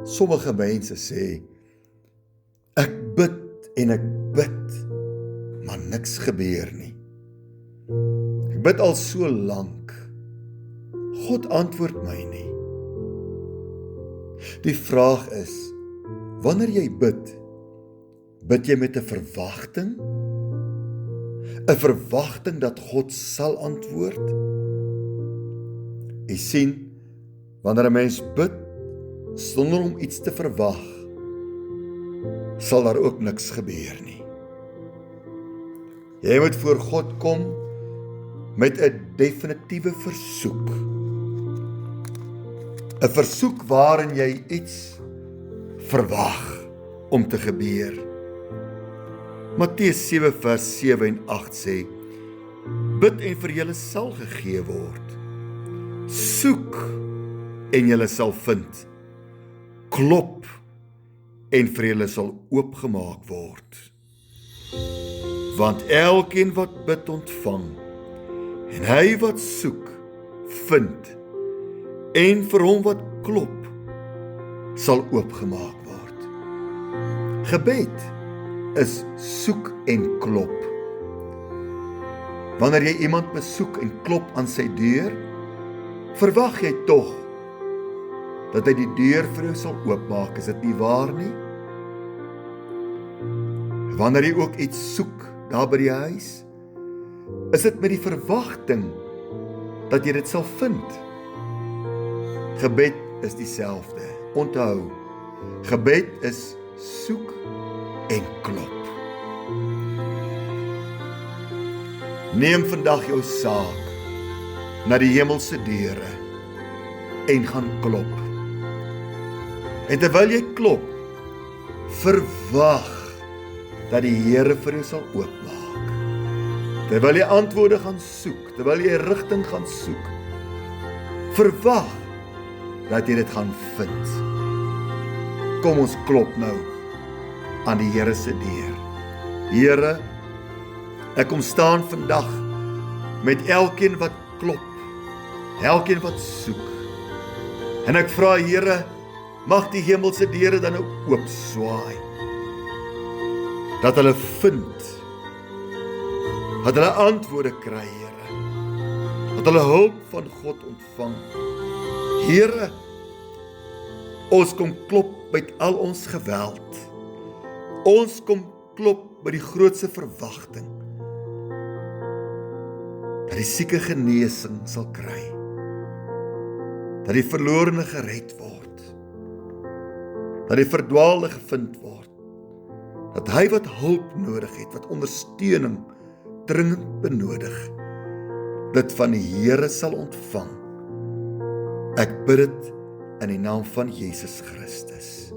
Sommige mense sê, ek bid en ek bid, maar niks gebeur nie. Ek bid al so lank, God antwoord my nie. Die vraag is, wanneer jy bid jy met 'n verwagting? 'n Verwagting dat God sal antwoord? Jy sien, wanneer 'n mens bid sonder om iets te verwag, sal daar ook niks gebeur nie. Jy moet voor God kom met 'n definitiewe versoek. 'n Versoek waarin jy iets verwag om te gebeur. Matteus 7 vers 7 en 8 sê, bid en vir julle sal gegee word. Soek en julle sal vind. Klop en vir julle sal oopgemaak word. Want elkeen wat bid ontvang, en hy wat soek, vind, en vir hom wat klop, sal oopgemaak word. Gebed is soek en klop. Wanneer jy iemand besoek en klop aan sy deur, verwag jy tog dat hy die deur vir jou sal oopmaak, is dit nie waar nie? Wanneer jy ook iets soek daar by die huis, is dit met die verwagting dat jy dit sal vind. Gebed is dieselfde. Onthou, gebed is soek en klop. Neem vandag jou saak na die hemelse deure en gaan klop. En terwyl jy klop, verwag dat die Here vir jou sal oopmaak. Terwyl jy antwoorde gaan soek, terwyl jy rigting gaan soek, verwag dat jy dit gaan vind. Kom ons klop nou aan die Here se deur. Here, ek kom staan vandag met elkeen wat klop, elkeen wat soek. En ek vra, Here, mag die hemelse deure dan nou oop swaai. Dat hulle vind, dat hulle antwoorde kry, Here. Dat hulle hulp van God ontvang. Here, ons kom klop met al ons geweld. Ons kom klop by die grootste verwagting. Dat die sieke genesing sal kry. Dat die verlorene gered word. Dat die verdwaalde gevind word. Dat hy wat hulp nodig het, wat ondersteuning dringend benodig, dit van die Here sal ontvang. Ek bid dit in die naam van Jesus Christus.